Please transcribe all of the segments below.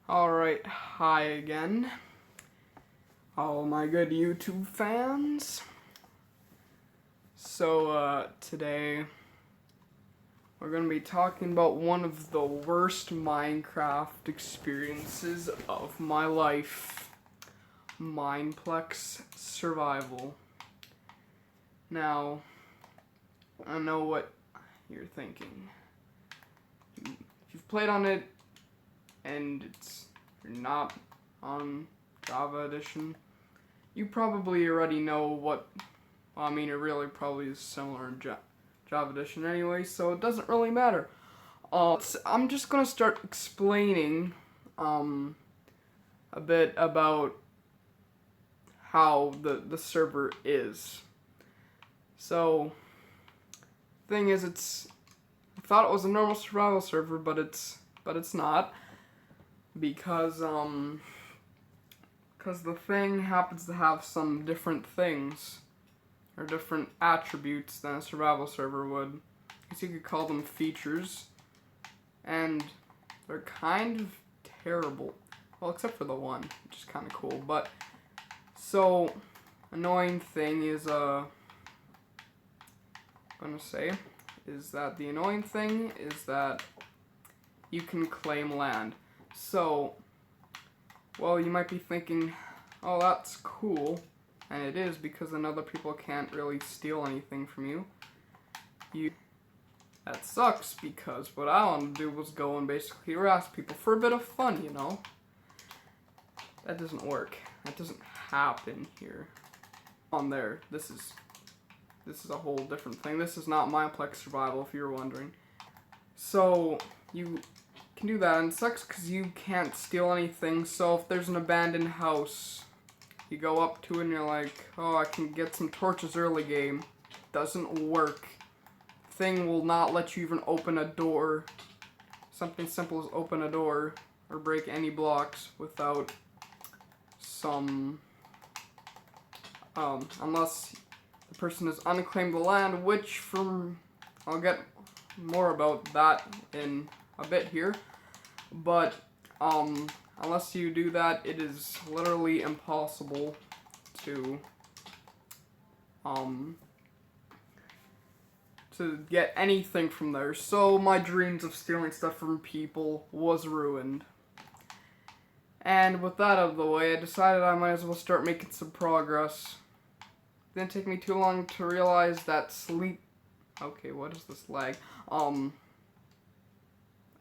Alright, hi again, all my good YouTube fans. So, today, we're going to be talking about one of the worst Minecraft experiences of my life. Mineplex survival. Now, I know what you're thinking. If you've played on it, and you're not on Java Edition, you probably already know what, well, I mean, it really probably is similar in Java Edition anyway, so it doesn't really matter. I'm just gonna start explaining a bit about how the server is. So, thing is, I thought it was a normal survival server, but it's not. Because the thing happens to have some different things, or different attributes than a survival server would. I guess you could call them features, and they're kind of terrible. Well, except for the one, which is kind of cool, but, so, annoying thing is, I'm gonna say, is that the annoying thing is that you can claim land. So, well, you might be thinking, oh, that's cool, and it is, because then other people can't really steal anything from you. That sucks, because what I wanted to do was go and basically harass people for a bit of fun, you know? That doesn't work. That doesn't happen here. On there, this is a whole different thing. This is not Mineplex survival, if you were wondering. So, you can do that, and it sucks because you can't steal anything. So if there's an abandoned house, you go up to it and you're like, oh, I can get some torches early game. Doesn't work. Thing will not let you even open a door. Something simple as open a door or break any blocks without some, unless the person has unclaimed the land, which I'll get more about that in a bit here. But, unless you do that, it is literally impossible to get anything from there. So my dreams of stealing stuff from people was ruined. And with that out of the way, I decided I might as well start making some progress. It didn't take me too long to realize that okay, what is this lag?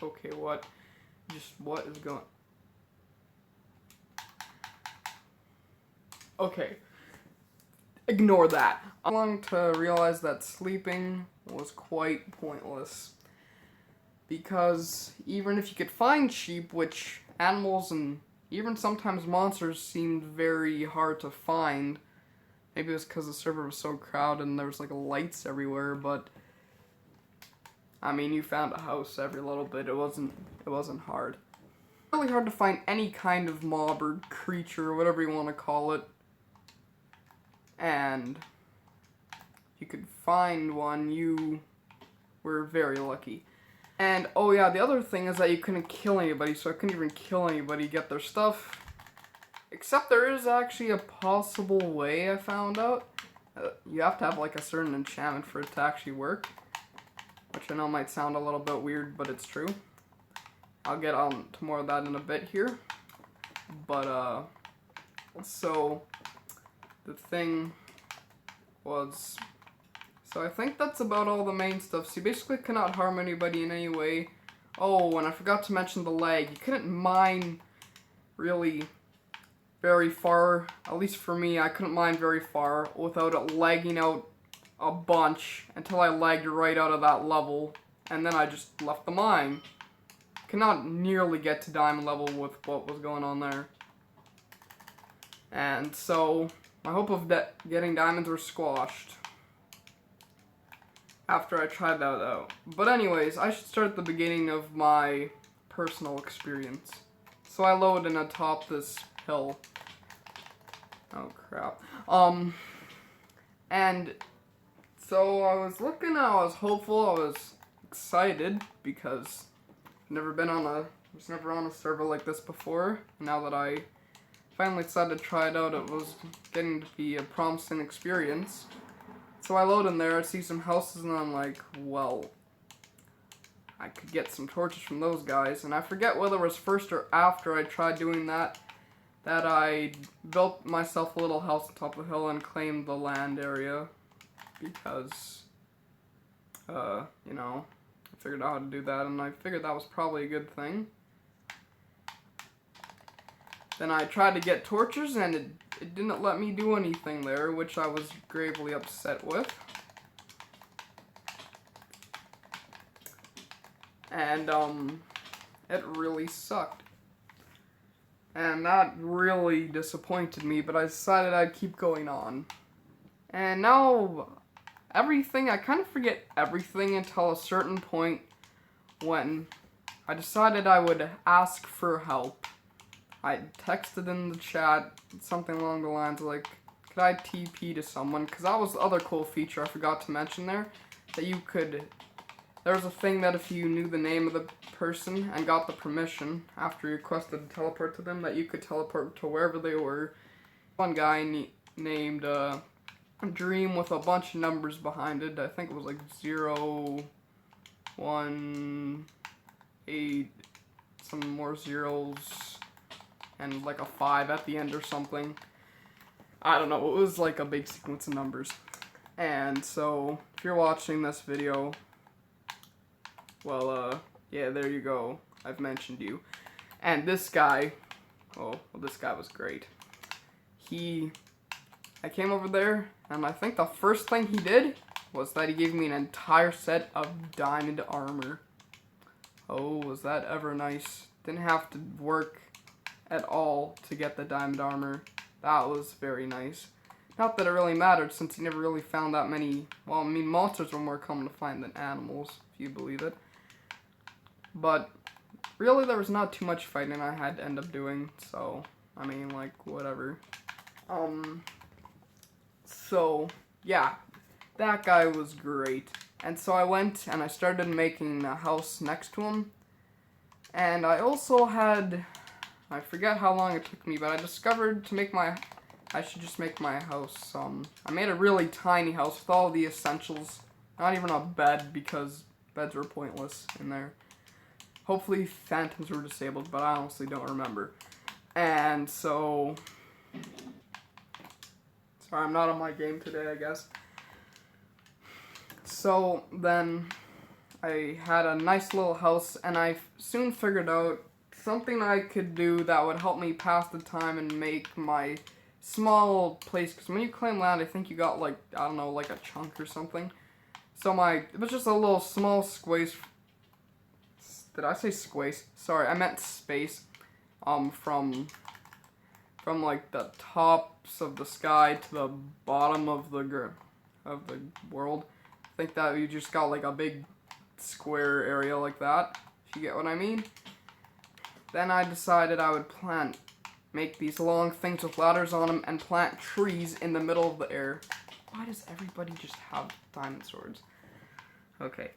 Okay, what is going... Okay. Ignore that. I wanted to realize that sleeping was quite pointless. Because even if you could find sheep, which animals and even sometimes monsters seemed very hard to find. Maybe it was because the server was so crowded and there was like lights everywhere, but I mean, you found a house every little bit. It wasn't hard. Really hard to find any kind of mob or creature, or whatever you want to call it. And if you could find one, you were very lucky. And, oh yeah, the other thing is that you couldn't kill anybody, so I couldn't even kill anybody, get their stuff. Except there is actually a possible way, I found out. You have to have like a certain enchantment for it to actually work. Which I know might sound a little bit weird, but it's true. I'll get on to more of that in a bit here. But, so, the thing was, so I think that's about all the main stuff. So you basically cannot harm anybody in any way. Oh, and I forgot to mention the lag. You couldn't mine really very far, at least for me, I couldn't mine very far without it lagging out a bunch until I lagged right out of that level, and then I just left the mine. Cannot nearly get to diamond level with what was going on there. And so, my hope of getting diamonds were squashed after I tried that out. But anyways, I should start at the beginning of my personal experience. So I loaded in atop this hill. Oh crap. And so I was looking, I was hopeful, I was excited because I've never been on a was never on a server like this before. Now that I finally decided to try it out, it was getting to be a promising experience. So I load in there, I see some houses, and I'm like, well, I could get some torches from those guys. And I forget whether it was first or after I tried doing that I built myself a little house on top of a hill and claimed the land area. Because, you know, I figured out how to do that, and I figured that was probably a good thing. Then I tried to get torches, and it didn't let me do anything there, which I was gravely upset with. And, it really sucked. And that really disappointed me, but I decided I'd keep going on. And now, I kind of forget everything until a certain point when I decided I would ask for help. I texted in the chat something along the lines of like, could I TP to someone? Because that was the other cool feature I forgot to mention there, that you could, there was a thing that if you knew the name of the person and got the permission after you requested to teleport to them, that you could teleport to wherever they were. One guy named Dream with a bunch of numbers behind it. I think it was like 0, 1, 8, some more zeros, and like a 5 at the end or something. I don't know, it was like a big sequence of numbers. And so, if you're watching this video, well, yeah, there you go. I've mentioned you. And this guy, oh, well, this guy was great. I came over there, and I think the first thing he did was that he gave me an entire set of diamond armor. Oh, was that ever nice. Didn't have to work at all to get the diamond armor. That was very nice. Not that it really mattered, since he never really found that many, well, I mean, monsters were more common to find than animals, if you believe it. But, really, there was not too much fighting I had to end up doing, so, I mean, like, whatever. So, yeah, that guy was great. And so I went and I started making a house next to him. And I also had, I forget how long it took me, but I discovered I should just make my house, I made a really tiny house with all the essentials. Not even a bed, because beds were pointless in there. Hopefully phantoms were disabled, but I honestly don't remember. And so, sorry, I'm not on my game today, I guess. So then I had a nice little house, and I soon figured out something I could do that would help me pass the time and make my small place, because when you claim land, I think you got like, I don't know, like a chunk or something. So it was just a little small squace. Did I say squace? Sorry, I meant space. From like the tops of the sky to the bottom of the world. I think that you just got like a big square area like that, if you get what I mean. Then I decided I would make these long things with ladders on them and plant trees in the middle of the air. Why does everybody just have diamond swords? Okay,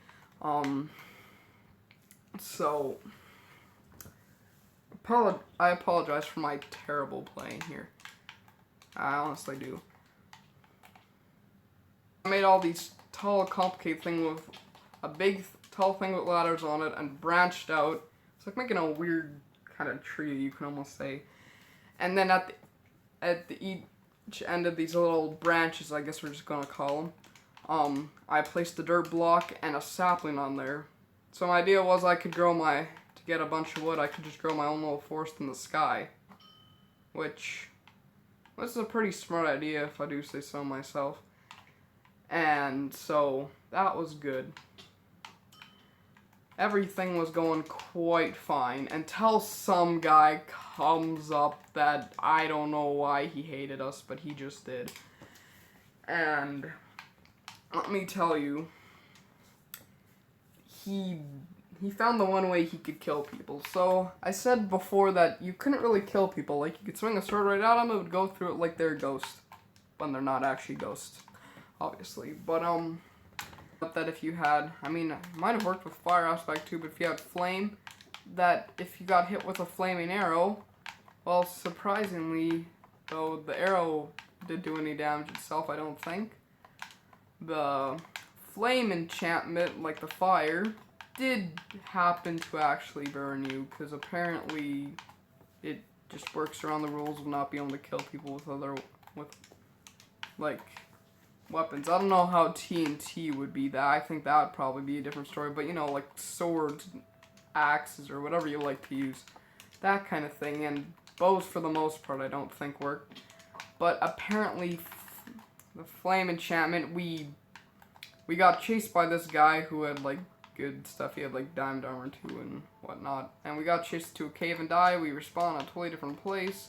so, I apologize for my terrible playing here. I honestly do. I made all these tall, complicated things with a big, tall thing with ladders on it and branched out. It's like making a weird kind of tree, you can almost say. And then at each end of these little branches, I guess we're just gonna call them, I placed a dirt block and a sapling on there. So my idea was I could to get a bunch of wood, I could just grow my own little forest in the sky. Which, this is a pretty smart idea if I do say so myself. And so, that was good. Everything was going quite fine until some guy comes up that I don't know why he hated us, but he just did. And let me tell you, he found the one way he could kill people. So I said before that you couldn't really kill people. Like, you could swing a sword right at them, it would go through it like they're a ghost. When they're not actually ghosts, obviously. But that if you had, I mean, it might have worked with fire aspect too, but if you had flame, that if you got hit with a flaming arrow, well, surprisingly, though the arrow didn't do any damage itself, I don't think, the flame enchantment, like the fire, did happen to actually burn you, because apparently it just works around the rules of not being able to kill people with like weapons. I don't know how TNT would be that. I think that would probably be a different story, but you know, like swords, axes, or whatever you like to use, that kind of thing. And bows, for the most part, I don't think work. But apparently, the flame enchantment, we got chased by this guy who had like good stuff. He had like diamond armor too and whatnot. And we got chased to a cave and died. We respawned in a totally different place.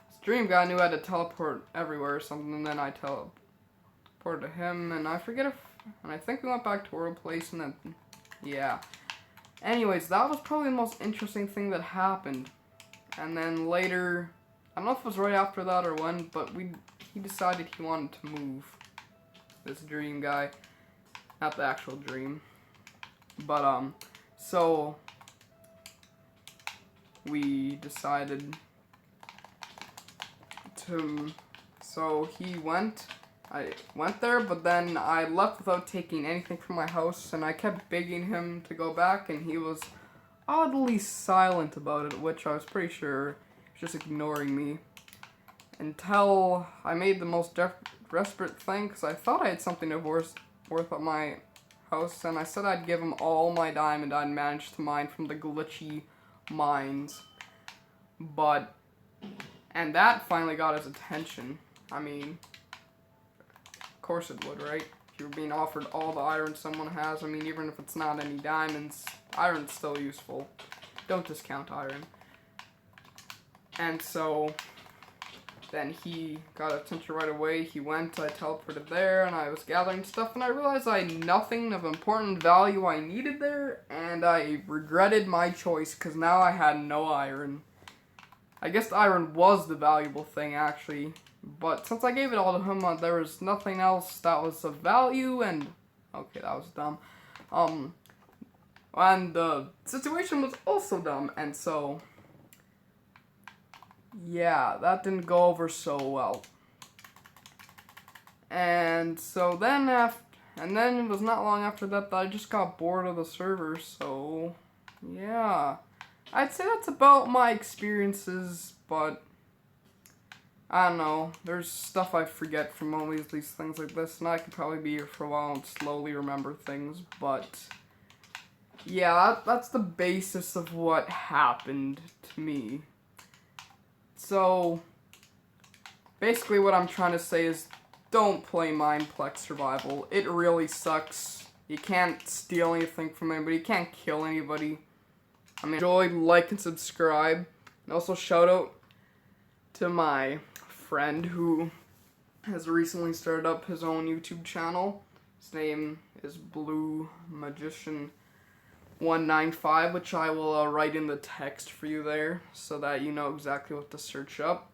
This dream guy knew I had to teleport everywhere or something, and then I teleported to him, and I forget and I think we went back to our place, and then, yeah. Anyways, that was probably the most interesting thing that happened. And then later, I don't know if it was right after that or when, but he decided he wanted to move. This dream guy. Not the actual dream. But, so we decided to, so I went there, but then I left without taking anything from my house, and I kept begging him to go back, and he was oddly silent about it, which I was pretty sure he was just ignoring me. Until I made the most desperate thing, because I thought I had something worth at my house, and I said I'd give him all my diamond I'd managed to mine from the glitchy mines. And that finally got his attention. I mean, of course it would, right? If you're being offered all the iron someone has, I mean, even if it's not any diamonds, iron's still useful. Don't discount iron. And so then he got attention right away. He went, I teleported there, and I was gathering stuff, and I realized I had nothing of important value I needed there, and I regretted my choice, because now I had no iron. I guess the iron was the valuable thing, actually, but since I gave it all to him, there was nothing else that was of value, and, okay, that was dumb. And the situation was also dumb, and so, yeah, that didn't go over so well. And so then it was not long after that I just got bored of the server, so yeah. I'd say that's about my experiences, but I don't know, there's stuff I forget from all these things like this, and I could probably be here for a while and slowly remember things, but yeah, that's the basis of what happened to me. So, basically what I'm trying to say is, don't play Mineplex Survival. It really sucks. You can't steal anything from anybody. You can't kill anybody. I mean, enjoy, like, and subscribe. And also shout out to my friend who has recently started up his own YouTube channel. His name is Blue Magician 195, which I will write in the text for you there, so that you know exactly what to search up.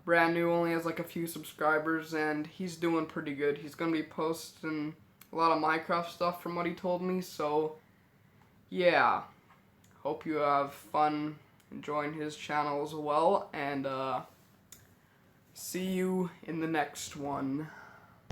Brand new, only has like a few subscribers, and he's doing pretty good. He's going to be posting a lot of Minecraft stuff from what he told me, so yeah. Hope you have fun enjoying his channel as well, and see you in the next one.